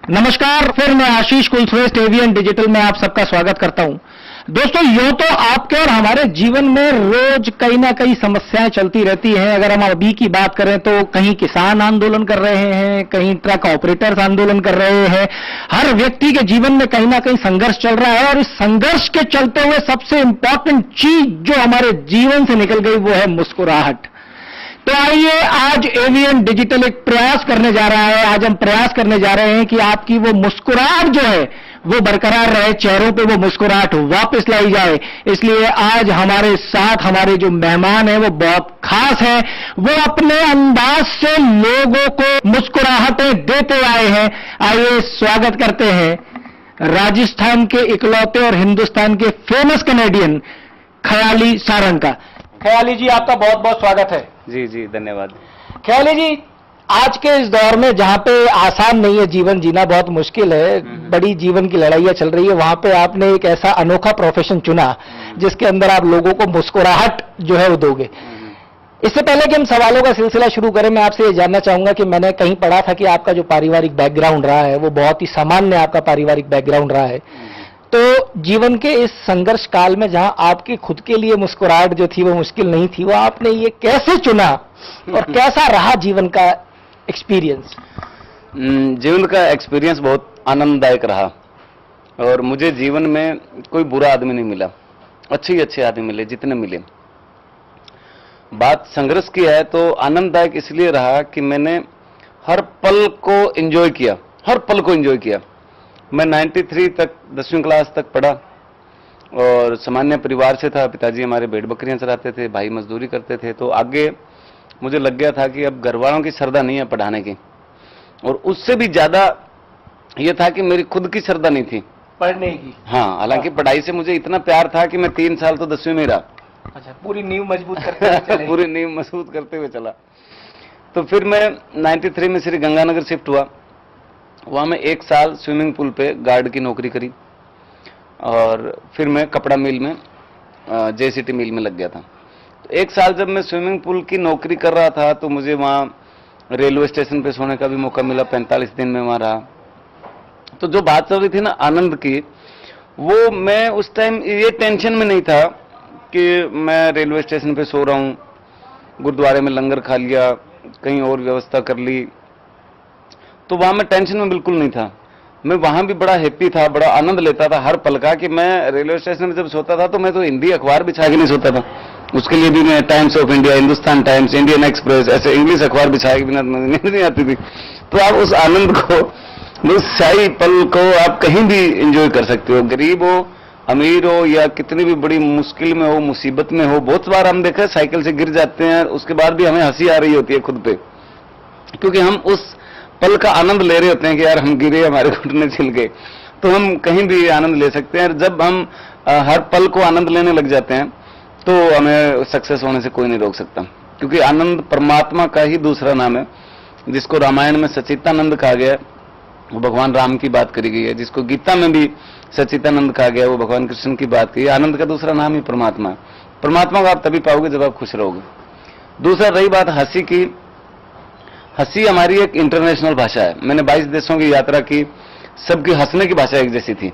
नमस्कार, फिर मैं आशीष कुलश्रेष्ठ एवीएन डिजिटल में आप सबका स्वागत करता हूं। दोस्तों, यूं तो आपके और हमारे जीवन में रोज कहीं ना कहीं समस्याएं चलती रहती हैं। अगर हम अभी की बात करें तो कहीं किसान आंदोलन कर रहे हैं, कहीं ट्रक ऑपरेटर्स आंदोलन कर रहे हैं। हर व्यक्ति के जीवन में कहीं ना कहीं संघर्ष चल रहा है और इस संघर्ष के चलते हुए सबसे इंपॉर्टेंट चीज जो हमारे जीवन से निकल गई वो है मुस्कुराहट। तो आइए, आज एवीएन डिजिटल एक प्रयास करने जा रहा है। आज हम प्रयास करने जा रहे हैं कि आपकी वो मुस्कुराहट जो है वो बरकरार रहे, चेहरों पे वो मुस्कुराहट वापस लाई जाए। इसलिए आज हमारे साथ हमारे जो मेहमान हैं वो बहुत खास है। वो अपने अंदाज से लोगों को मुस्कुराहटें देते आए हैं। आइए स्वागत करते हैं राजस्थान के इकलौते और हिंदुस्तान के फेमस कॉमेडियन ख्याली सारंग का। ख्याली जी, आपका बहुत बहुत स्वागत है। जी जी, धन्यवाद। ख्याली जी, आज के इस दौर में जहां पे आसान नहीं है, जीवन जीना बहुत मुश्किल है, बड़ी जीवन की लड़ाइयां चल रही है, वहां पे आपने एक ऐसा अनोखा प्रोफेशन चुना जिसके अंदर आप लोगों को मुस्कुराहट जो है वो दोगे। इससे पहले कि हम सवालों का सिलसिला शुरू करें, मैं आपसे ये जानना चाहूंगा कि मैंने कहीं पढ़ा था कि आपका जो पारिवारिक बैकग्राउंड रहा है वो बहुत ही सामान्य आपका पारिवारिक बैकग्राउंड रहा है। तो जीवन के इस संघर्ष काल में जहां आपकी खुद के लिए मुस्कुराहट जो थी वो मुश्किल नहीं थी, वो आपने ये कैसे चुना और कैसा रहा जीवन का एक्सपीरियंस? जीवन का एक्सपीरियंस बहुत आनंददायक रहा और मुझे जीवन में कोई बुरा आदमी नहीं मिला, अच्छे आदमी मिले जितने मिले। बात संघर्ष की है तो आनंददायक इसलिए रहा कि मैंने हर पल को एंजॉय किया, हर पल को एंजॉय किया। मैं 93 तक 10वीं क्लास तक पढ़ा और सामान्य परिवार से था। पिताजी हमारे भेड़ बकरियां चराते थे, भाई मजदूरी करते थे। तो आगे मुझे लग गया था कि अब घर वालों की श्रद्धा नहीं है पढ़ाने की, और उससे भी ज्यादा यह था कि मेरी खुद की श्रद्धा नहीं थी पढ़ने की। हाँ, हालांकि पढ़ाई से मुझे इतना प्यार था कि मैं 3 साल तो 10वीं में ही रहा। अच्छा, पूरी नींव मजबूत करते हुए चले। पूरी नींव मजबूत करते हुए चला। तो फिर मैं 93 में श्री गंगानगर शिफ्ट हुआ। वहाँ मैं 1 साल स्विमिंग पूल पे गार्ड की नौकरी करी और फिर मैं कपड़ा मिल में जेसीटी मिल में लग गया था। तो 1 साल जब मैं स्विमिंग पूल की नौकरी कर रहा था तो मुझे वहाँ रेलवे स्टेशन पे सोने का भी मौका मिला। 45 दिन में वहाँ रहा। तो जो बात चल रही थी ना आनंद की, वो मैं उस टाइम ये टेंशन में नहीं था कि मैं रेलवे स्टेशन पे सो रहा हूँ, गुरुद्वारे में लंगर खा लिया, कहीं और व्यवस्था कर ली। तो वहां मैं टेंशन में बिल्कुल नहीं था। मैं वहां भी बड़ा हैप्पी था, बड़ा आनंद लेता था हर पल का। कि मैं रेलवे स्टेशन में जब सोता था तो मैं तो हिंदी अखबार बिछा के नहीं सोता था। उसके लिए भी मैं times of India, Hindustan times, Indian express, ऐसे इंग्लिश अखबार बिछाए के बिना नींद नहीं आती थी। तो आप उस आनंद को, उस शाही पल को आप कहीं भी एंजॉय कर सकते हो, गरीब हो, अमीर हो, या कितनी भी बड़ी मुश्किल में हो, मुसीबत में हो। बहुत बार हम देखे साइकिल से गिर जाते हैं, उसके बाद भी हमें हंसी आ रही होती है खुद पे, क्योंकि हम उस पल का आनंद ले रहे होते हैं कि यार हम गिरे, हमारे घुटने छिल गए। तो हम कहीं भी आनंद ले सकते हैं। जब हम हर पल को आनंद लेने लग जाते हैं तो हमें सक्सेस होने से कोई नहीं रोक सकता, क्योंकि आनंद परमात्मा का ही दूसरा नाम है। जिसको रामायण में सच्चिदानंद कहा गया है वो भगवान राम की बात करी गई है। जिसको गीता में भी सच्चिदानंद कहा गया है वो भगवान कृष्ण की बात की है। आनंद का दूसरा नाम ही परमात्मा है। परमात्मा को आप तभी पाओगे जब आप खुश रहोगे। दूसरा रही बात हंसी की, हंसी हमारी एक इंटरनेशनल भाषा है। मैंने 22 देशों की यात्रा की, सबकी हंसने की भाषा एक जैसी थी।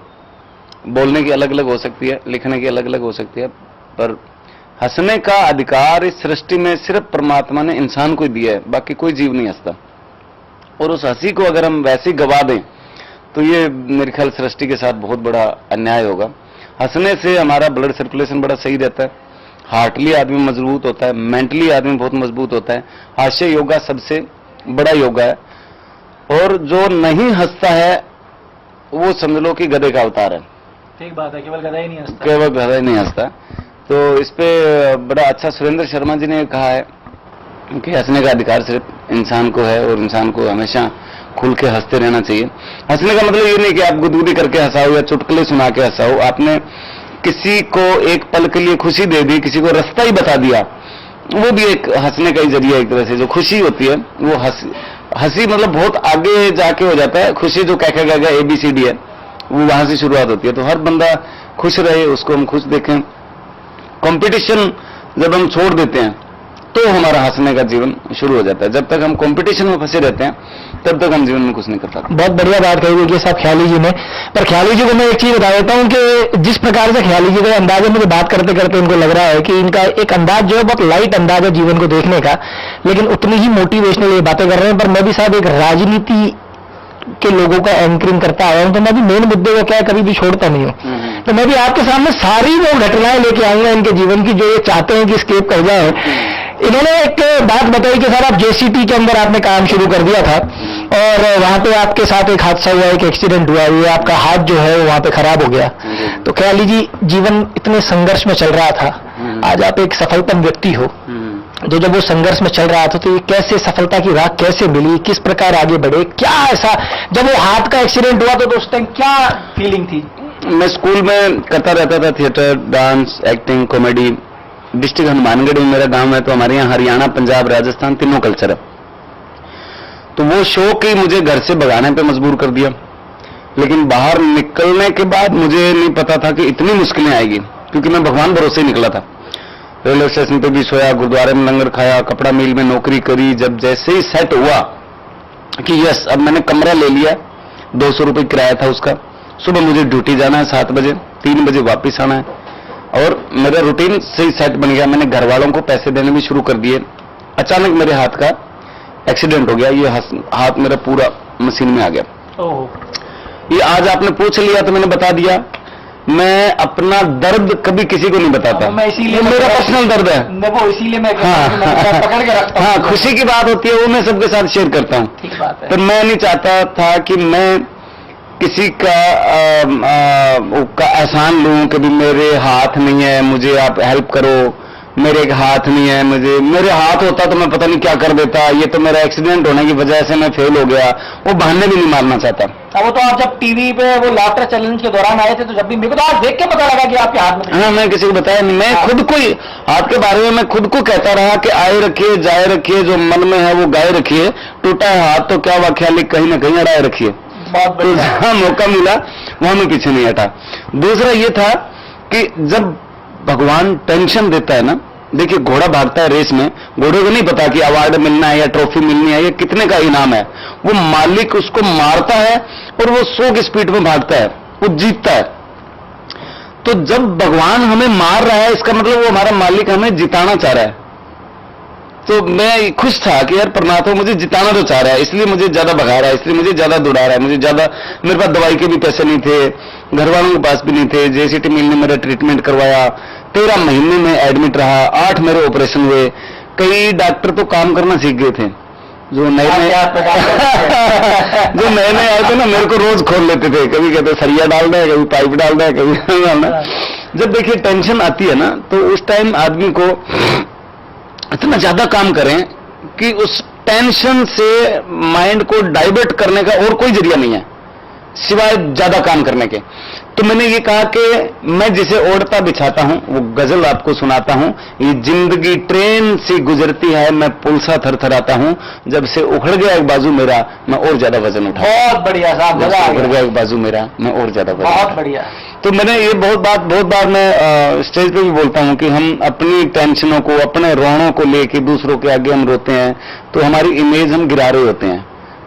बोलने की अलग अलग हो सकती है, लिखने की अलग अलग हो सकती है, पर हंसने का अधिकार इस सृष्टि में सिर्फ परमात्मा ने इंसान को दिया है, बाकी कोई जीव नहीं हंसता। और उस हंसी को अगर हम वैसे ही गवा दें तो ये मेरे ख्याल सृष्टि के साथ बहुत बड़ा अन्याय होगा। हंसने से हमारा ब्लड सर्कुलेशन बड़ा सही रहता है, हार्टली आदमी मजबूत होता है, मेंटली आदमी बहुत मजबूत होता है। हास्य योगा सबसे बड़ा योगा है। और जो नहीं हंसता है वो समझ लो कि गधे का अवतार है। ठीक बात है, केवल गधा ही नहीं हंसता। केवल गधा ही नहीं हंसता। तो इस पे बड़ा अच्छा सुरेंद्र शर्मा जी ने कहा है कि हंसने का अधिकार सिर्फ इंसान को है और इंसान को हमेशा खुल के हंसते रहना चाहिए। हंसने का मतलब ये नहीं कि आप गुदगुदी करके हंसाओ या चुटकुले सुना के हंसाओ। आपने किसी को एक पल के लिए खुशी दे दी, किसी को रास्ता ही बता दिया, वो भी एक हंसने का ही जरिया एक तरह से। जो खुशी होती है वो हंसी मतलब बहुत आगे जाके हो जाता है। खुशी जो कह ABCD है वो वहां से शुरुआत होती है। तो हर बंदा खुश रहे, उसको हम खुश देखें। कंपटीशन जब हम छोड़ देते हैं तो हमारा हंसने का जीवन शुरू हो जाता है। जब तक हम कंपटीशन में फंसे रहते हैं तब तक हम जीवन में कुछ नहीं कर पाते। बहुत बढ़िया बात कही देखिए साहब ख्याली जी ने। पर ख्याली जी को मैं एक चीज बता देता हूं कि जिस प्रकार से ख्याली जी का अंदाज है, मुझे बात करते करते उनको लग रहा है कि इनका एक अंदाज जो है बहुत लाइट अंदाज है जीवन को देखने का, लेकिन उतनी ही मोटिवेशनल ये बातें कर रहे हैं। पर मैं भी साहब एक राजनीति के लोगों का एंकरिंग करता आया हूं, तो मैं भी मेन मुद्दे को क्या है कभी भी छोड़ता नहीं हूं। तो मैं भी आपके सामने सारी वो घटनाएं लेके आऊंगा इनके जीवन की जो ये चाहते हैं कि स्केप कर जाए। इन्होंने एक बात बताई कि सर आप जेसीटी के अंदर आपने काम शुरू कर दिया था और वहां पे आपके साथ एक हादसा हुआ, एक एक्सीडेंट हुआ, ये आपका हाथ जो है वहां पे खराब हो गया। तो ख्याली जी जीवन इतने संघर्ष में चल रहा था, आज आप एक सफलतम व्यक्ति हो, तो जब वो संघर्ष में चल रहा था तो ये कैसे सफलता की राह कैसे मिली, किस प्रकार आगे बढ़े, क्या ऐसा जब वो हाथ का एक्सीडेंट हुआ तो उस टाइम क्या फीलिंग थी? मैं स्कूल में करता रहता था theatre, dance, acting, comedy. District Hanumangarh में मेरा गांव है, तो हमारे यहाँ हरियाणा, पंजाब, राजस्थान तीनों कल्चर है। तो वो शौक ही मुझे घर से भगाने पे मजबूर कर दिया। लेकिन बाहर निकलने के बाद मुझे नहीं पता था कि इतनी मुश्किलें आएगी, क्योंकि मैं भगवान भरोसे ही निकला था। रेलवे स्टेशन पे भी सोया, गुरुद्वारे में लंगर खाया, कपड़ा मिल में नौकरी करी। जब जैसे ही सेट हुआ कि यस अब मैंने कमरा ले लिया, 200 रुपये किराया था उसका, सुबह मुझे ड्यूटी जाना है 7 बजे, 3 बजे वापस आना है, और मेरा रूटीन सही सेट बन गया। मैंने घर वालों को पैसे देने भी शुरू कर दिए। अचानक मेरे हाथ का एक्सीडेंट हो गया, ये हाथ मेरा पूरा मशीन में आ गया। ये आज आपने पूछ लिया तो मैंने बता दिया। मैं अपना दर्द कभी किसी को नहीं बताता, मैं इसीलिए मेरा पर्सनल दर्द है। वो इसीलिए मैं पकड़ के रखता हूं। हाँ, खुशी की बात होती है वो मैं सबके साथ शेयर करता हूँ। ठीक बात है। पर मैं नहीं चाहता था कि मैं किसी का एहसान लूं कि भी मेरे हाथ नहीं है, मुझे आप हेल्प करो, मेरे एक हाथ नहीं है, मेरे हाथ होता तो मैं पता नहीं क्या कर देता। ये तो मेरा एक्सीडेंट होने की वजह से मैं फेल हो गया, वो बहाने भी नहीं मारना चाहता। वो तो आप जब टीवी पे वो लाफ्टर चैलेंज के दौरान आए थे तो जब भी मेरे को तो आज देख के पता लगा कि आपके हाथ में। हाँ, मैं किसी को बताया नहीं, मैं खुद को ही हाथ के बारे में मैं खुद को कहता रहा कि आए रखिए, जाए रखिए, जो मन में है वो गाए रखिए, टूटा है हाथ तो क्या वाख्या कहीं ना कहीं अड़ाए रखिए। तो जहां मौका मिला वहां मैं पीछे नहीं हटा। दूसरा ये था कि जब भगवान टेंशन देता है ना, देखिए घोड़ा भागता है रेस में, घोड़े को नहीं पता कि अवार्ड मिलना है या ट्रॉफी मिलनी है या कितने का इनाम है। वो मालिक उसको मारता है और वो 100 की स्पीड में भागता है, वो जीतता है। तो जब भगवान हमें मार रहा है इसका मतलब वो हमारा मालिक हमें जिताना चाह रहा है। तो मैं खुश था कि यार परमात्मा मुझे जिताना तो चाह रहा है, इसलिए मुझे ज्यादा भगा रहा है, इसलिए मुझे ज्यादा दौड़ा रहा है, मुझे ज्यादा, मेरे पास दवाई के भी पैसे नहीं थे, घर वालों के पास भी नहीं थे। जेसीटी मिल ने मेरा ट्रीटमेंट करवाया, 13 महीने में एडमिट रहा, 8 मेरे ऑपरेशन हुए। कई डॉक्टर तो काम करना सीख गए थे, जो नए जो नए आए थे ना, मेरे को रोज खोल लेते थे। कभी कहते सरिया डाल रहे, कभी पाइप डाल रहे, कभी डालना। जब देखिए टेंशन आती है ना, तो उस टाइम आदमी को इतना ज्यादा काम करें कि उस टेंशन से माइंड को डाइवर्ट करने का और कोई जरिया नहीं है सिवाय ज्यादा काम करने के। तो मैंने ये कहा कि मैं जिसे ओढ़ता बिछाता हूं वो गजल आपको सुनाता हूं। ये जिंदगी ट्रेन से गुजरती है, मैं पुल सा थरथराता हूं। जब से उखड़ गया एक बाजू मेरा, मैं और ज्यादा वजन उठा। बहुत बढ़िया साहब, उखड़ गया एक बाजू मेरा, मैं और ज्यादा वजन। बहुत बढ़िया। तो मैंने ये बहुत बार मैं स्टेज पे भी बोलता हूं कि हम अपनी टेंशनों को, अपने रोनों को लेके दूसरों के आगे हम रोते हैं तो हमारी इमेज हम गिरा रहे होते हैं,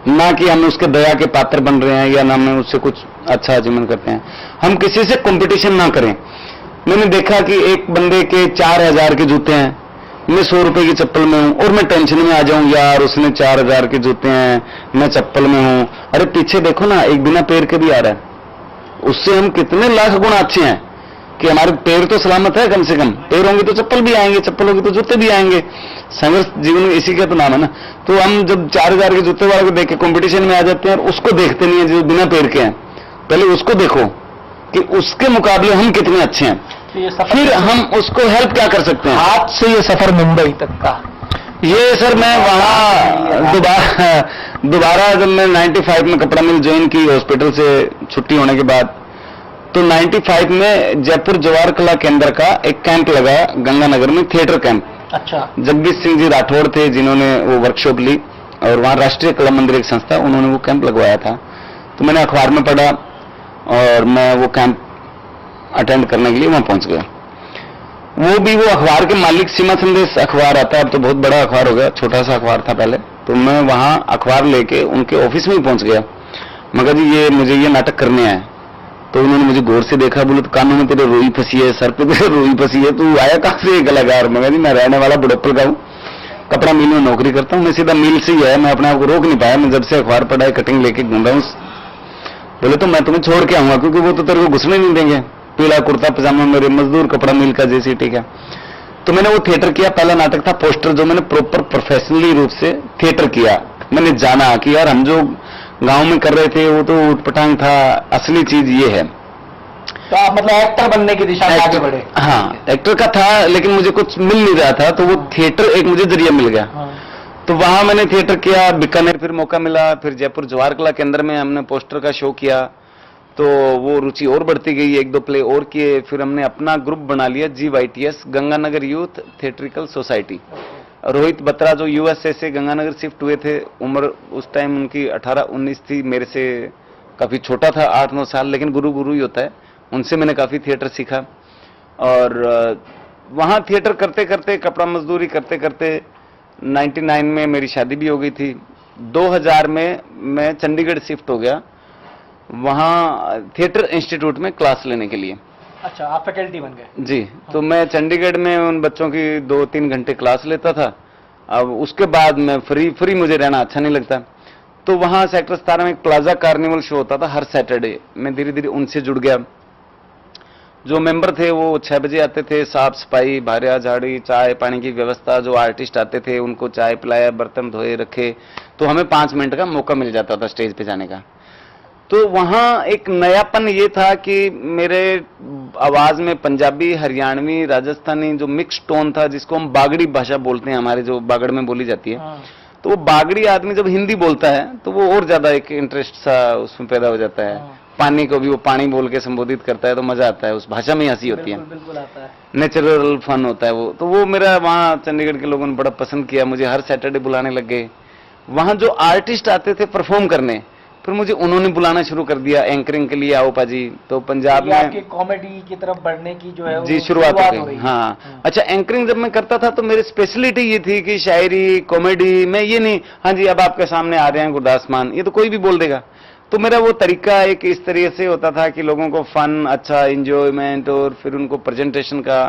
ना कि हम उसके दया के पात्र बन रहे हैं या ना हम उससे कुछ अच्छा अचीवमेंट करते हैं। हम किसी से कंपटीशन ना करें। मैंने देखा कि एक बंदे के 4000 के जूते हैं, मैं 100 रुपए की चप्पल में हूं और मैं टेंशन में आ जाऊं, यार उसने 4000 के जूते हैं, मैं चप्पल में हूं। अरे पीछे देखो ना, एक बिना पैर के भी आ रहा है, उससे हम कितने लाख गुना अच्छे हैं कि हमारे पैर तो सलामत है। कम से कम पैर होंगे तो चप्पल भी आएंगे, चप्पल होगी तो जूते भी आएंगे। संघर्ष जीवन में इसी का तो नाम है ना। तो हम जब 4000 के जूते वाले को देख के कंपटीशन में आ जाते हैं और उसको देखते नहीं है जो बिना पैर के हैं। पहले उसको देखो कि उसके मुकाबले हम कितने अच्छे हैं, फिर हम उसको हेल्प क्या कर सकते हैं। हाथ से ये सफर मुंबई तक का, ये सर मैं वहां दोबारा जब मैं 95 में कपड़ा मिल ज्वाइन की हॉस्पिटल से छुट्टी होने के बाद, तो 95 में जयपुर जवाहर कला केंद्र का एक कैंप लगा गंगानगर में, थिएटर कैंप। अच्छा। जगदीश सिंह जी राठौड़ थे जिन्होंने वो वर्कशॉप ली, और वहां राष्ट्रीय कला मंदिर एक संस्था, उन्होंने वो कैंप लगवाया था। तो मैंने अखबार में पढ़ा और मैं वो कैंप अटेंड करने के लिए वहां पहुंच गया। वो भी वो अखबार के मालिक, सीमा संदेश अखबार आता है, अब तो बहुत बड़ा अखबार हो गया, छोटा सा अखबार था पहले। तो मैं वहां अखबार लेके उनके ऑफिस में ही पहुंच गया। मगर जी ये मुझे ये नाटक करने आए। तो उन्होंने मुझे गौर से देखा, बोले तो कानों में तेरे रोई फंसी है, सर पे तेरे रोई फंसी है, तू आया कहां से कलाकार? मगर जी मैं रहने वाला बुढ़प्पल का हूँ, कपड़ा मिल में नौकरी करता हूँ, मैं सीधा मिल से ही आया, मैं अपने आप को रोक नहीं पाया, मैं जब से अखबार पढ़ा है कटिंग लेके घूम रहा हूँ। बोले तो मैं तुम्हें छोड़ के आऊंगा, क्योंकि वो तो तेरे को घुसने नहीं देंगे, पीला कुर्ता पजामा, मेरे मजदूर कपड़ा मिल का जैसी, ठीक है। तो मैंने वो थिएटर किया, पहला नाटक था पोस्टर, जो मैंने प्रॉपर प्रोफेशनली रूप से थिएटर किया। मैंने जाना कि यार हम जो गांव में कर रहे थे वो तो उटपटांग था, असली चीज ये है। तो आप मतलब एक्टर बनने की दिशा में आगे बढ़े? हाँ, एक्टर का था, लेकिन मुझे कुछ मिल नहीं रहा था, तो वो थिएटर एक मुझे जरिया मिल गया। तो वहां मैंने थिएटर किया, बीकानेर फिर मौका मिला, फिर जयपुर जवाहर कला केंद्र में हमने पोस्टर का शो किया, तो वो रुचि और बढ़ती गई, एक दो प्ले और किए, फिर हमने अपना ग्रुप बना लिया GYTS, Ganganagar youth theatrical society. Rohit Batra जो USA से गंगानगर शिफ्ट हुए थे, उम्र उस टाइम उनकी 18-19 थी, मेरे से काफी छोटा था, 8-9 साल, लेकिन गुरु गुरु ही होता है, उनसे मैंने काफी थिएटर सीखा। और वहां थिएटर करते करते, कपड़ा मजदूरी करते करते 99 में मेरी शादी भी हो गई थी। 2000 में मैं चंडीगढ़ शिफ्ट हो गया, वहां थिएटर इंस्टीट्यूट में क्लास लेने के लिए। अच्छा, आप फैकल्टी बन गए? जी, तो मैं चंडीगढ़ में उन बच्चों की 2-3 घंटे क्लास लेता था। अब उसके बाद मैं फ्री मुझे रहना अच्छा नहीं लगता, तो वहां सेक्टर 17 में एक प्लाजा कार्निवल शो होता था हर सैटरडे। मैं धीरे धीरे उनसे जुड़ गया। जो मेंबर थे वो 6 बजे आते थे, साफ सफाई, भारिया झाड़ी, चाय पानी की व्यवस्था, जो आर्टिस्ट आते थे उनको चाय पिलाया, बर्तन धोए रखे, तो हमें 5 मिनट का मौका मिल जाता था स्टेज पे जाने का। तो वहां एक नयापन ये था कि मेरे आवाज में पंजाबी, हरियाणवी, राजस्थानी जो मिक्स टोन था, जिसको हम बागड़ी भाषा बोलते हैं, हमारे जो बागड़ में बोली जाती है, तो वो बागड़ी आदमी जब हिंदी बोलता है तो वो और ज्यादा एक इंटरेस्ट सा उसमें पैदा हो जाता है। पानी को भी वो पानी बोल के संबोधित करता है, तो मजा आता है, उस भाषा में हंसी होती है, बिल्कुल आता है, नेचुरल फन होता है वो। तो वो मेरा वहाँ चंडीगढ़ के लोगों ने बड़ा पसंद किया, मुझे हर सैटरडे बुलाने लग गए। वहां जो आर्टिस्ट आते थे परफॉर्म करने, फिर मुझे उन्होंने बुलाना शुरू कर दिया एंकरिंग के लिए, आओ पाजी। तो पंजाब में आपकी कॉमेडी की तरफ बढ़ने की जो है जी शुरुआत हो गई। हाँ, अच्छा, एंकरिंग जब मैं करता था तो मेरी स्पेशलिटी ये थी कि शायरी, कॉमेडी, मैं ये नहीं, हाँ जी अब आपके सामने आ रहे हैं गुरदास मान, ये तो कोई भी बोल देगा। तो मेरा वो तरीका एक इस तरीके से होता था कि लोगों को फन, अच्छा इंजॉयमेंट, और फिर उनको प्रेजेंटेशन का।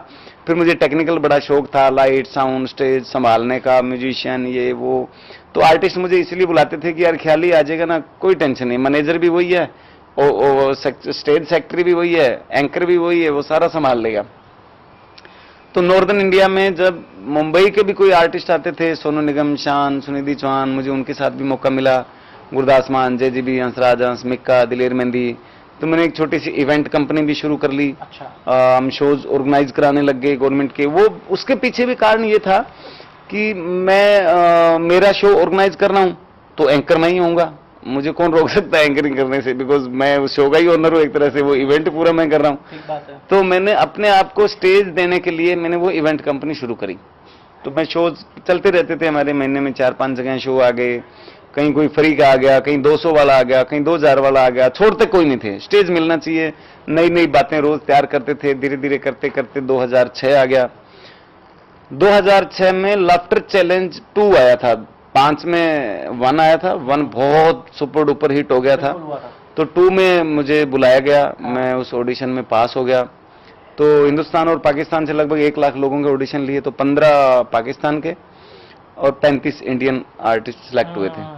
फिर मुझे टेक्निकल बड़ा शौक था, लाइट, साउंड, स्टेज संभालने का, म्यूजिशियन, ये वो। तो आर्टिस्ट मुझे इसलिए बुलाते थे कि यार ख्याली आ जाएगा ना, कोई टेंशन नहीं, मैनेजर भी वही है, स्टेज सेक्रेटरी भी वही है, एंकर भी वही है, वो सारा संभाल लेगा। तो नॉर्दर्न इंडिया में जब मुंबई के भी कोई आर्टिस्ट आते थे, सोनू निगम, शान, सुनिधि चौहान, मुझे उनके साथ भी मौका मिला, गुरदास मान, JGB, हंसराज हंस, मिक्का, दिलेर मेहंदी। तो मैंने एक छोटी सी इवेंट कंपनी भी शुरू कर ली। अच्छा। हम शोज ऑर्गेनाइज कराने लग गए गवर्नमेंट के। वो उसके पीछे भी कारण ये था कि मैं मेरा शो ऑर्गेनाइज कर रहा हूं तो एंकर मैं ही होऊंगा, मुझे कौन रोक सकता है एंकरिंग करने से, बिकॉज मैं उस शो का ही ओनर हूं एक तरह से, वो इवेंट पूरा मैं कर रहा हूं। ठीक बात है। तो मैंने अपने आप को स्टेज देने के लिए मैंने वो इवेंट कंपनी शुरू करी। तो मैं शोज चलते रहते थे हमारे, महीने में 4-5 जगह शो आ गए, कहीं कोई फ्री का आ गया, कहीं 200 वाला आ गया, कहीं 2000 वाला आ गया, छोड़ते कोई नहीं थे, स्टेज मिलना चाहिए, नई नई बातें रोज तैयार करते थे। धीरे धीरे करते करते 2006 आ गया। 2006 में लाफ्टर चैलेंज 2 आया था, 5 में 1 आया था, 1 बहुत सुपर डुपर हिट हो गया था, तो 2 में मुझे बुलाया गया, मैं उस ऑडिशन में पास हो गया। तो हिंदुस्तान और पाकिस्तान से लगभग 1 लाख लोगों के ऑडिशन लिए, तो 15 पाकिस्तान के और 35 इंडियन आर्टिस्ट सिलेक्ट हुए थे।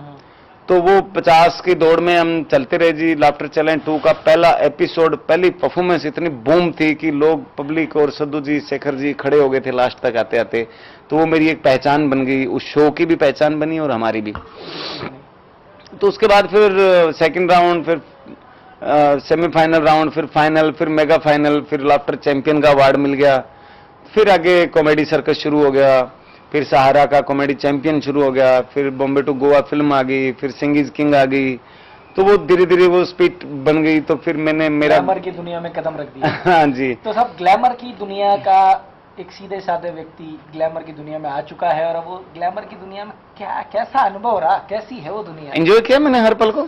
तो वो 50 की दौड़ में हम चलते रहे जी। लाफ्टर चैलेंज 2 का पहला एपिसोड, पहली परफॉर्मेंस इतनी बूम थी कि लोग, पब्लिक और सद्दू जी, शेखर जी खड़े हो गए थे लास्ट तक आते आते। तो वो मेरी एक पहचान बन गई, उस शो की भी पहचान बनी और हमारी भी। तो उसके बाद फिर सेकंड राउंड, फिर सेमीफाइनल राउंड, फिर फाइनल, फिर मेगा फाइनल, फिर लाफ्टर चैंपियन का अवार्ड मिल गया। फिर आगे कॉमेडी सर्कस शुरू हो गया, फिर सहारा का कॉमेडी चैंपियन शुरू हो गया, फिर बॉम्बे टू गोवा फिल्म आ गई, फिर सिंग इज किंग आ गई। तो वो धीरे धीरे वो स्पीड बन गई। तो फिर मैंने मेरा ग्लैमर की दुनिया में कदम रख दिया। हाँ जी। तो सब ग्लैमर की दुनिया का एक सीधे साधे व्यक्ति ग्लैमर की दुनिया में आ चुका है, और अब वो ग्लैमर की दुनिया में क्या कैसा अनुभव रहा, कैसी है वो दुनिया? एंजॉय किया मैंने हर पल को।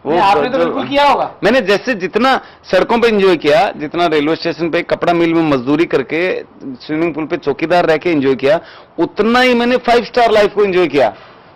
नहीं, आपने तो बिल्कुल किया होगा। मैंने जैसे जितना सड़कों पे एंजॉय किया, जितना रेलवे स्टेशन पे कपड़ा मिल में मजदूरी करके, स्विमिंग पूल पे चौकीदार रह के एंजॉय किया, उतना ही मैंने 5 स्टार लाइफ को एंजॉय किया।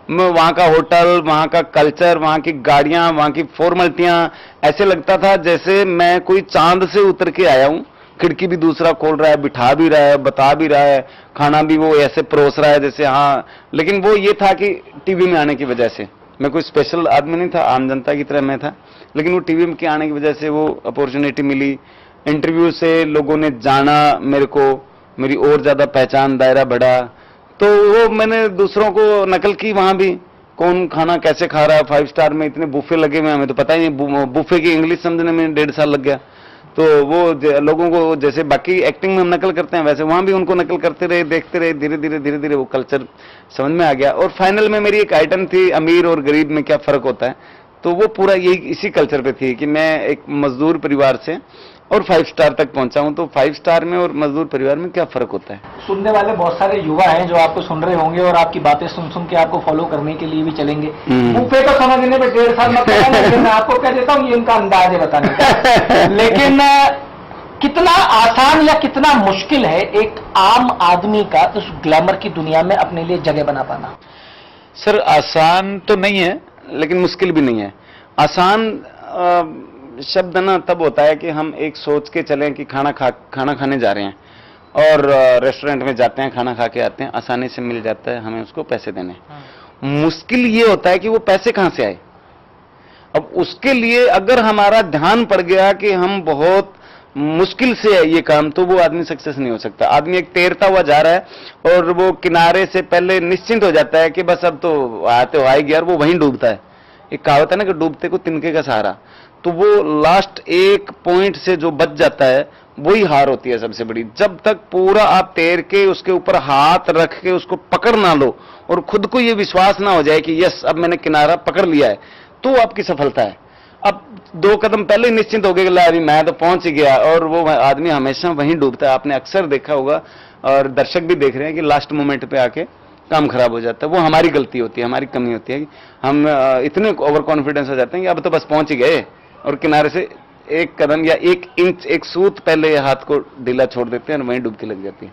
मैं वहां का होटल, वहां का कल्चर, वहां की गाड़ियां, वहां की फॉर्मेलिटियां, ऐसे लगता था जैसे मैं कोई चांद से उतर के आया हूं। खिड़की भी दूसरा खोल रहा है, बिठा भी रहा है, बता भी रहा है, खाना भी वो ऐसे परोस रहा है जैसे, हाँ। लेकिन वो ये था कि टीवी में आने की वजह से, मैं कोई स्पेशल आदमी नहीं था, आम जनता की तरह मैं था, लेकिन वो टीवी के आने की वजह से वो अपॉर्चुनिटी मिली। इंटरव्यू से लोगों ने जाना मेरे को, मेरी और ज्यादा पहचान दायरा बढ़ा। तो वो मैंने दूसरों को नकल की, वहां भी कौन खाना कैसे खा रहा है। 5 स्टार में इतने बुफे लगे हुए, हमें तो पता ही नहीं, बुफे की इंग्लिश समझने में 1.5 साल लग गया। तो वो लोगों को जैसे बाकी एक्टिंग में हम नकल करते हैं, वैसे वहां भी उनको नकल करते रहे, देखते रहे, धीरे धीरे वो कल्चर समझ में आ गया। और फाइनल में मेरी एक आइटम थी, अमीर और गरीब में क्या फर्क होता है, तो वो पूरा यही इसी कल्चर पे थी कि मैं एक मजदूर परिवार से और 5 स्टार तक पहुंचा हूं, तो 5 स्टार में और मजदूर परिवार में क्या फर्क होता है। सुनने वाले बहुत सारे युवा हैं जो आपको सुन रहे होंगे और आपकी बातें सुन सुन के आपको फॉलो करने के लिए भी चलेंगे। बुफे को समझने में 1.5 साल में पता नहीं, मैं आपको कह देता हूँ ये इनका अंदाज है बताने का। लेकिन कितना आसान या कितना मुश्किल है एक आम आदमी का उस ग्लैमर की दुनिया में अपने लिए जगह बना पाना? सर आसान तो नहीं है, लेकिन मुश्किल भी नहीं है। आसान शब्द ना तब होता है कि हम एक सोच के चलें कि खाना खाने जा रहे हैं और रेस्टोरेंट में जाते हैं, खाना खा के आते हैं, आसानी से मिल जाता है, हमें उसको पैसे देने। मुश्किल ये होता है कि वो पैसे कहां से आए। अब उसके लिए अगर हमारा ध्यान पड़ गया कि हम बहुत मुश्किल से है ये काम, तो वो आदमी सक्सेस नहीं हो सकता। आदमी एक तैरता हुआ जा रहा है और वो किनारे से पहले निश्चिंत हो जाता है कि बस अब तो आते हो आएगी, और वो वहीं डूबता है। एक कहावत है ना कि डूबते को तिनके का सहारा। तो वो लास्ट एक पॉइंट से जो बच जाता है वही हार होती है सबसे बड़ी। जब तक पूरा आप तैर के उसके ऊपर हाथ रख के उसको पकड़ ना लो और खुद को ये विश्वास ना हो जाए कि यस अब मैंने किनारा पकड़ लिया है, तो आपकी सफलता है। अब 2 कदम पहले निश्चिंत हो गया अभी मैं तो पहुंच ही गया, और वो आदमी हमेशा वहीं डूबता है। आपने अक्सर देखा होगा और दर्शक भी देख रहे हैं कि लास्ट मोमेंट पे आके काम खराब हो जाता है। वो हमारी गलती होती है, हमारी कमी होती है कि हम इतने ओवर कॉन्फिडेंस हो जाते हैं कि अब तो बस पहुंच ही गए, और किनारे से 1 कदम या 1 इंच 1 सूत पहले हाथ को ढीला छोड़ देते हैं और वहीं डुबकी लग जाती है।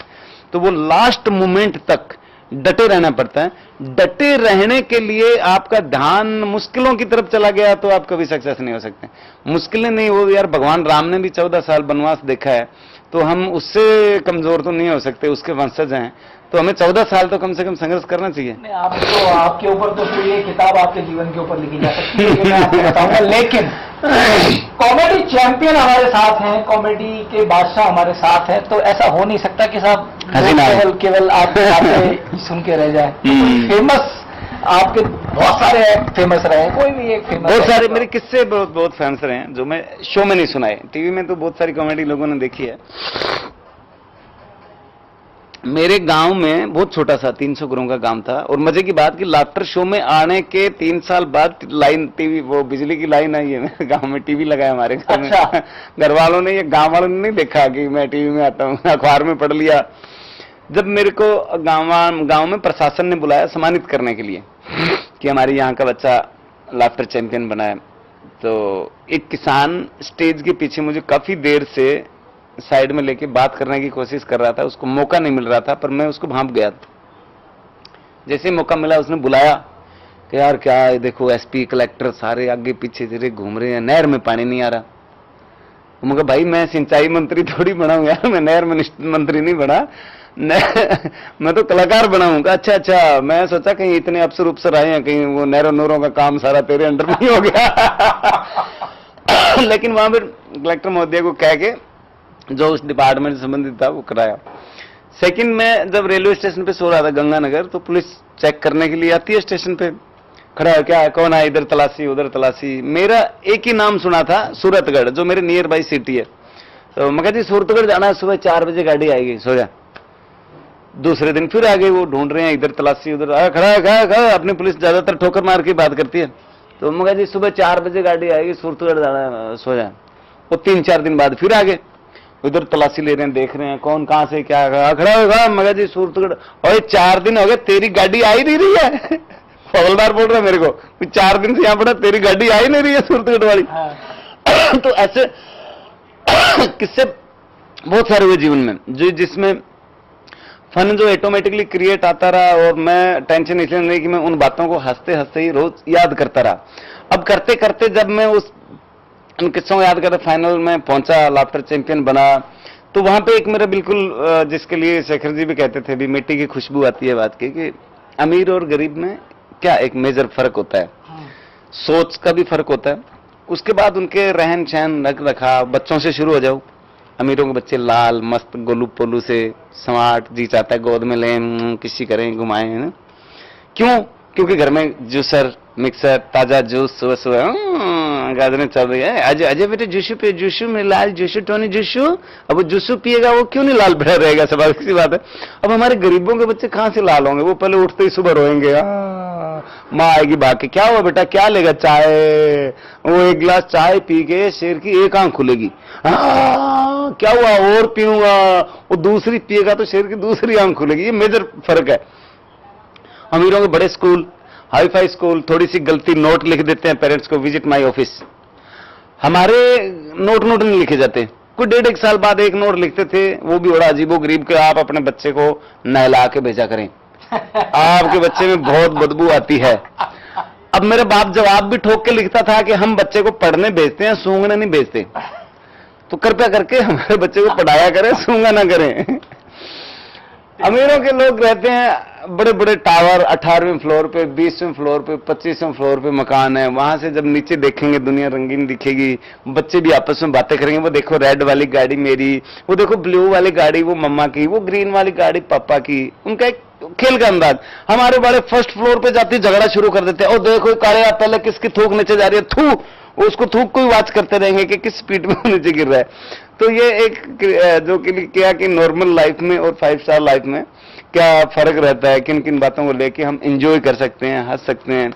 तो वो लास्ट मोमेंट तक डटे रहना पड़ता है। डटे रहने के लिए आपका ध्यान मुश्किलों की तरफ चला गया तो आप कभी सक्सेस नहीं हो सकते। मुश्किलें नहीं, वो यार भगवान राम ने भी 14 साल वनवास देखा है, तो हम उससे कमजोर तो नहीं हो सकते, उसके वंशज हैं, तो हमें 14 साल तो कम से कम संघर्ष करना चाहिए। आप तो आपके ऊपर तो फिर ये किताब आपके जीवन के ऊपर लिखी जा सकती है, मैं आपको बताऊंगा। लेकिन कॉमेडी चैंपियन हमारे साथ हैं, कॉमेडी के बादशाह हमारे साथ हैं, तो ऐसा हो नहीं सकता कि साहब केवल आप सुन के रह जाए। फेमस आपके बहुत सारे फेमस रहे, कोई भी एक फेमस? बहुत सारे मेरे किस्से बहुत फेमस रहे हैं जो मैं शो में नहीं सुनाए। टीवी में तो बहुत सारी कॉमेडी लोगों ने देखी है। मेरे गांव में बहुत छोटा सा 300 घरों का गांव था, और मजे की बात कि लाफ्टर शो में आने के 3 साल बाद लाइन टीवी, वो बिजली की लाइन आई है मेरे गांव में, टीवी लगाया हमारे घर में। अच्छा। घर वालों ने, ये गांव वालों ने नहीं देखा कि मैं टीवी में आता हूँ, अखबार में पढ़ लिया। जब मेरे को गांव में प्रशासन ने बुलाया सम्मानित करने के लिए कि हमारे यहाँ का बच्चा लाफ्टर चैंपियन बना है, तो एक किसान स्टेज के पीछे मुझे काफी देर से साइड में लेके बात करने की कोशिश कर रहा था, उसको मौका नहीं मिल रहा था, पर मैं उसको भांप गया। जैसे ही मौका मिला उसने बुलाया कि यार क्या है, देखो एसपी कलेक्टर सारे आगे पीछे धीरे घूम रहे हैं, नहर में पानी नहीं आ रहा। मैं कहा भाई मैं सिंचाई मंत्री थोड़ी बना हूं यार, मैं नहर मंत्री नहीं बना, मैं तो कलाकार बनाऊंगा। अच्छा अच्छा, मैं सोचा कहीं इतने अफसर उपसर आए हैं, कहीं वो नहरों नहरों का काम सारा तेरे अंडर नहीं हो गया। लेकिन वहां पर कलेक्टर महोदय को कह के जो उस डिपार्टमेंट से संबंधित था वो कराया। सेकंड में जब रेलवे स्टेशन पे सो रहा था गंगानगर, तो पुलिस चेक करने के लिए आती है स्टेशन पे, खड़ा है, क्या है, कौन है, इधर तलाशी उधर तलाशी। मेरा एक ही नाम सुना था, सूरतगढ़, जो मेरे नियर बाई सिटी है। तो मैं कहती सूरतगढ़ जाना है, सुबह 4 बजे गाड़ी आएगी, सो जा। दूसरे दिन फिर आगे वो ढूंढ रहे हैं, इधर तलाशी उधर, खड़ा है, खड़ा। अपनी पुलिस ज्यादातर ठोकर मार के बात करती है। तो मैं कहती सुबह 4 बजे गाड़ी आएगी, सूरतगढ़ जाना है, सो जा। वो 3-4 दिन बाद फिर आगे उधर तलाशी ले रहे हैं, देख रहे हैं कौन कहां से क्या खड़ा होगा। मगर जी सूरतगढ़, और 4 दिन हो गए तेरी गाड़ी आ ही नहीं रही है। हवलदार बोल रहा है मेरे को, 4 दिन से यहाँ पड़ा, तेरी गाड़ी आई नहीं रही है सूरतगढ़ वाली। तो ऐसे किस्से बहुत सारे हुए जीवन में, जो जिसमें फन जो ऑटोमेटिकली क्रिएट आता रहा, और मैं टेंशन इसलिए नहीं कि मैं उन बातों को हंसते हंसते ही रोज याद करता रहा। अब करते करते जब मैं उन किस्सों को याद करते फाइनल में पहुंचा, लाफ्टर चैंपियन बना, तो वहां पे एक मेरा बिल्कुल जिसके लिए शेखर जी भी कहते थे भी मिट्टी की खुशबू आती है बात की, कि अमीर और गरीब में क्या एक मेजर फर्क होता है, सोच का भी फर्क होता है। उसके बाद उनके रहन सहन रख रखा, बच्चों से शुरू हो जाओ। अमीरों के बच्चे लाल मस्त गोलू पोलू से स्मार्ट, जी चाहता है गोद में लें, किसी करें घुमाएं, है ना। क्यों? क्योंकि घर में जूसर मिक्सर ताजा जूस सुबह सुबह गाजरें चल रही है, अजय अजय बेटे जूसू पे, जूसू में लाल जूसू, टोनी जूसू। अब वो जूसू पिएगा वो क्यों नहीं लाल बैठा रहेगा, सवाल किसी बात है। अब हमारे गरीबों के बच्चे कहां से लाल होंगे, वो पहले उठते ही सुबह रोएंगे, माँ आएगी बाकी, क्या हुआ बेटा क्या लेगा, चाय। वो 1 गिलास चाय पी के शेर की एक आंख खुलेगी, क्या हुआ और पीऊंगा, वो दूसरी पिएगा तो शेर की दूसरी आंख खुलेगी। ये मेजर फर्क है। अमीरों के बड़े स्कूल, हाई फाई स्कूल, थोड़ी सी गलती नोट लिख देते हैं पेरेंट्स को, विजिट माय ऑफिस। हमारे नोट नहीं लिखे जाते, कोई 1.5 साल बाद एक नोट लिखते थे, वो भी बड़ा अजीबो गरीब के, आप अपने बच्चे को नहला के भेजा करें, आपके बच्चे में बहुत बदबू आती है। अब मेरे बाप जवाब भी ठोक के लिखता था कि हम बच्चे को पढ़ने भेजते हैं, सूंघने नहीं भेजते, तो कृपया करके हमारे बच्चे को पढ़ाया करें, सूंघा ना करें। अमीरों के लोग रहते हैं बड़े बड़े टावर, 18वें फ्लोर पे, 20वें फ्लोर पे, 25वें फ्लोर पे मकान है, वहां से जब नीचे देखेंगे दुनिया रंगीन दिखेगी, बच्चे भी आपस में बातें करेंगे, वो देखो रेड वाली गाड़ी मेरी, वो देखो ब्लू वाली गाड़ी वो मम्मा की, वो ग्रीन वाली गाड़ी पापा की, उनका एक खेल का अंदाज। हमारे बड़े फर्स्ट फ्लोर पे जाते झगड़ा शुरू कर देते हैं, और देखो काले आप पहले किसकी थूक नीचे जा रही है, थू, उसको थूक को ही वाच करते रहेंगे कि किस स्पीड में वो नीचे गिर रहा है। तो ये एक जो कि क्या कि नॉर्मल लाइफ में और 5 स्टार लाइफ में क्या फर्क रहता है, किन किन बातों को लेके हम एंजॉय कर सकते हैं, हंस सकते हैं।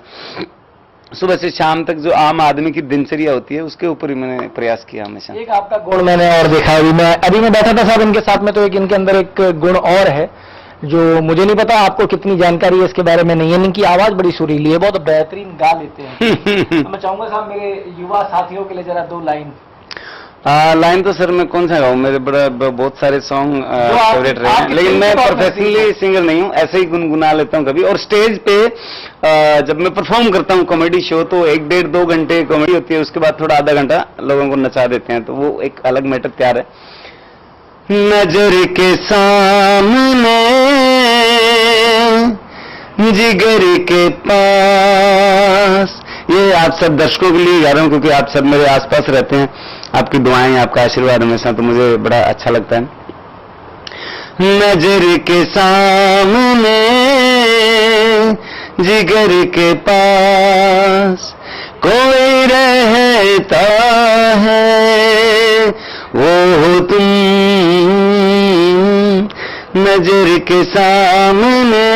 सुबह से शाम तक जो आम आदमी की दिनचर्या होती है उसके ऊपर ही मैंने प्रयास किया हमेशा। एक आपका गुण मैंने और देखा है, अभी मैं बैठा था साहब इनके साथ में, तो एक इनके अंदर एक गुण और है जो मुझे नहीं पता आपको कितनी जानकारी है इसके बारे में नहीं है। इनकी आवाज बड़ी सुरीली है, बहुत बेहतरीन गा लेते हैं। तो मैं चाहूंगा साहब मेरे युवा साथियों के लिए जरा 2 लाइन। लाइन तो सर मैं कौन सा गाऊं, मेरे बहुत सारे सॉन्ग फेवरेट रहे हैं, लेकिन मैं प्रोफेशनली सिंगर नहीं हूं, ऐसे ही गुनगुना लेता हूं कभी। और स्टेज पे जब मैं परफॉर्म करता हूं कॉमेडी शो, तो 1 डेढ़ 2 घंटे कॉमेडी होती है, उसके बाद थोड़ा आधा घंटा लोगों को नचा देते हैं, तो वो एक अलग मैटर तैयार है। नजर के सामने जिगर के पास, ये आप सब दर्शकों के लिए गा रहा हूं क्योंकि आप सब मेरे आसपास रहते हैं, आपकी दुआएं आपका आशीर्वाद हमेशा, तो मुझे बड़ा अच्छा लगता है। नजर के सामने जिगर के पास कोई रहता है, वो तुम नजर के सामने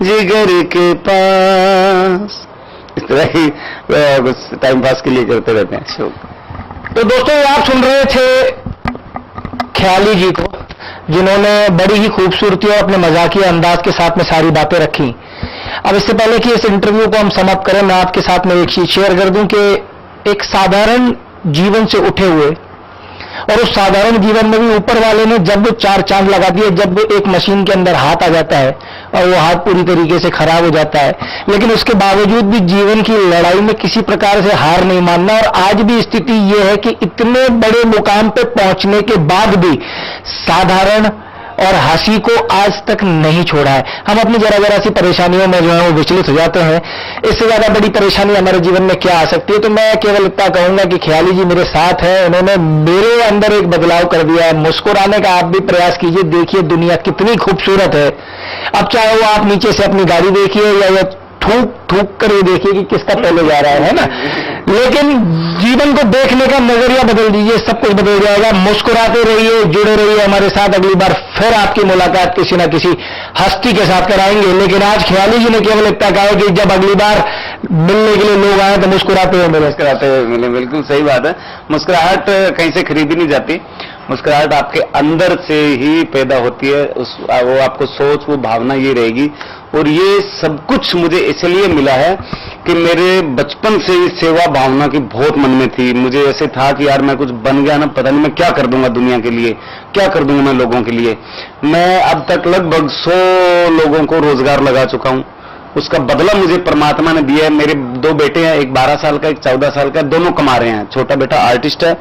जिगर के पास। इस तरह ही टाइम पास के लिए करते रहते हैं। तो दोस्तों आप सुन रहे थे ख्याली जी को, जिन्होंने बड़ी ही खूबसूरती और अपने मजाकिया अंदाज के साथ में सारी बातें रखी। अब इससे पहले कि इस इंटरव्यू को हम समाप्त करें, मैं आपके साथ में एक चीज शेयर कर दूं कि एक साधारण जीवन से उठे हुए और उस साधारण जीवन में भी ऊपर वाले ने जब वो 4 चांद लगा दिए, जब एक मशीन के अंदर हाथ आ जाता है और वो हाथ पूरी तरीके से खराब हो जाता है, लेकिन उसके बावजूद भी जीवन की लड़ाई में किसी प्रकार से हार नहीं मानना। और आज भी स्थिति ये है कि इतने बड़े मुकाम पे पहुंचने के बाद भी साधारण और हंसी को आज तक नहीं छोड़ा है। हम अपनी जरा सी परेशानियों में जो है वो विचलित हो जाते हैं। इससे ज्यादा बड़ी परेशानी हमारे जीवन में क्या आ सकती है? तो मैं केवल इतना कहूंगा कि ख्याली जी मेरे साथ है, उन्होंने मेरे अंदर एक बदलाव कर दिया है। मुस्कुराने का आप भी प्रयास कीजिए, देखिए दुनिया कितनी खूबसूरत है। अब चाहे वो आप नीचे से अपनी गाड़ी देखिए या थूक थूक कर ये देखिए कि किसका पहले जा रहा है ना, लेकिन जीवन को देखने का नजरिया बदल दीजिए, सब कुछ बदल जाएगा। मुस्कुराते रहिए, जुड़े रहिए हमारे साथ। अगली बार फिर आपकी मुलाकात किसी ना किसी हस्ती के साथ कराएंगे। लेकिन आज ख्याली जी ने केवल इतना कहा कि जब अगली बार मिलने के लिए लोग आए तो मुस्कुराते हुए मिले। मुस्कुराते हुए मिले, बिल्कुल सही बात है। मुस्कुराहट कहीं से खरीदी नहीं जाती, मुस्कुराहट आपके अंदर से ही पैदा होती है। वो आपको सोच, वो भावना ये रहेगी और ये सब कुछ मुझे इसलिए मिला है कि मेरे बचपन से ही सेवा भावना की बहुत मन में थी। मुझे ऐसे था कि यार मैं कुछ बन गया ना, पता नहीं मैं क्या कर दूंगा दुनिया के लिए, क्या कर दूंगा मैं लोगों के लिए। मैं अब तक लगभग 100 लोगों को रोजगार लगा चुका हूं, उसका बदला मुझे परमात्मा ने दिया है। मेरे 2 बेटे हैं, एक 12 साल का, एक 14 साल का, दोनों कमा रहे हैं। छोटा बेटा आर्टिस्ट है,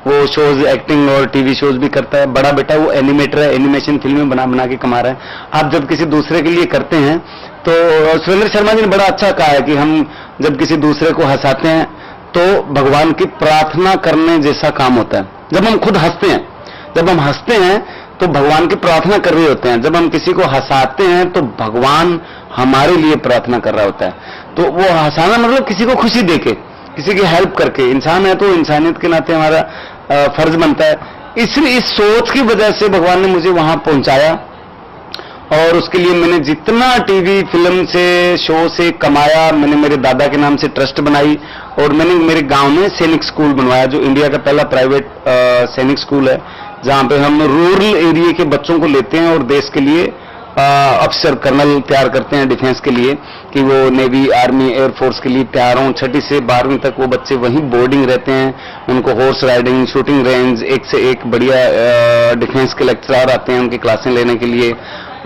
वो शोज, एक्टिंग और टीवी शोज भी करता है। बड़ा बेटा वो एनिमेटर है, एनिमेशन फिल्में बना बना के कमा रहा है। आप जब किसी दूसरे के लिए करते हैं तो सुरेंद्र शर्मा जी ने बड़ा अच्छा कहा है कि हम जब किसी दूसरे को हंसाते हैं तो भगवान की प्रार्थना करने जैसा काम होता है। जब हम खुद हंसते हैं, जब हम हंसते हैं तो भगवान की प्रार्थना कर रहे होते हैं। जब हम किसी को हंसाते हैं तो भगवान हमारे लिए प्रार्थना कर रहा होता है। तो वो हंसाना मतलब किसी को खुशी देके, किसी की हेल्प करके। इंसान है तो इंसानियत के नाते हमारा फर्ज बनता है। इसलिए इस सोच की वजह से भगवान ने मुझे वहां पहुंचाया और उसके लिए मैंने जितना टीवी फिल्म से, शो से कमाया, मैंने मेरे दादा के नाम से ट्रस्ट बनाई और मैंने मेरे गांव में सैनिक स्कूल बनवाया, जो इंडिया का पहला प्राइवेट सैनिक स्कूल है, जहां पे हम रूरल एरिया के बच्चों को लेते हैं और देश के लिए अफसर, कर्नल तैयार करते हैं डिफेंस के लिए, कि वो नेवी, आर्मी, एयरफोर्स के लिए तैयार हों। 6ठी से 12वीं तक वो बच्चे वहीं बोर्डिंग रहते हैं। उनको हॉर्स राइडिंग, शूटिंग रेंज, एक से एक बढ़िया डिफेंस के लेक्चरर आते हैं उनकी क्लासें लेने के लिए।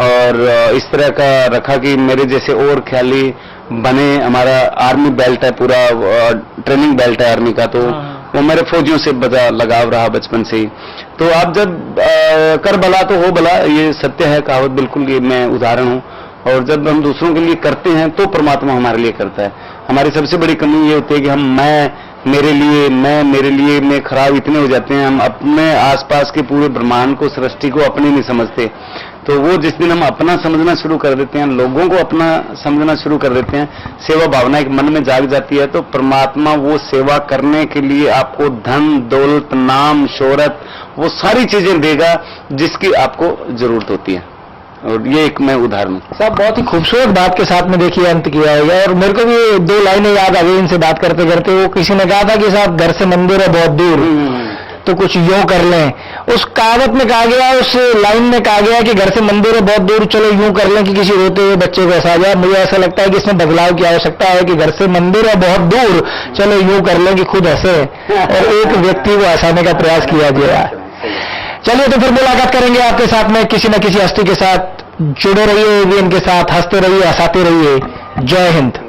और इस तरह का रखा कि मेरे जैसे और ख्याली बने। हमारा आर्मी बेल्ट है, पूरा ट्रेनिंग बेल्ट है आर्मी का, तो वो मेरे फौजियों से बड़ा लगाव रहा बचपन से ही। तो आप जब कर भला तो हो भला, ये सत्य है कहावत, बिल्कुल ये मैं उदाहरण हूं। और जब हम दूसरों के लिए करते हैं तो परमात्मा हमारे लिए करता है। हमारी सबसे बड़ी कमी ये होती है कि हम मेरे लिए में खराब इतने हो जाते हैं, हम अपने आसपास के पूरे ब्रह्मांड को, सृष्टि को अपने नहीं समझते। तो वो जिस दिन हम अपना समझना शुरू कर देते हैं, लोगों को अपना समझना शुरू कर देते हैं, सेवा भावना एक मन में जाग जाती है, तो परमात्मा वो सेवा करने के लिए आपको धन, दौलत, नाम, शोहरत, वो सारी चीजें देगा जिसकी आपको जरूरत होती है। और ये एक मैं उदाहरण। साहब बहुत ही खूबसूरत बात के साथ में देखिए अंत किया होगा। और मेरे को भी 2 लाइनें याद आ गई इनसे बात करते करते। वो किसी ने कहा था कि साहब घर से मंदिर है बहुत दूर, तो कुछ यूं कर लें। उस कहावत में कहा गया, उस लाइन में कहा गया कि घर से मंदिर है बहुत दूर, चलो यूं कर लें कि किसी रोते हुए बच्चे को हंसा जाए। मुझे ऐसा लगता है कि इसमें बदलाव की आवश्यकता है कि घर से मंदिर है बहुत दूर, चलो यूं कर लें कि खुद हंसे और एक व्यक्ति को हंसाने का प्रयास किया जाए। चलिए तो फिर मुलाकात करेंगे आपके साथ में किसी न किसी हस्ती के साथ। जुड़े रहिए एवीएन के साथ, हंसते रहिए, हंसाते रहिए। जय हिंद।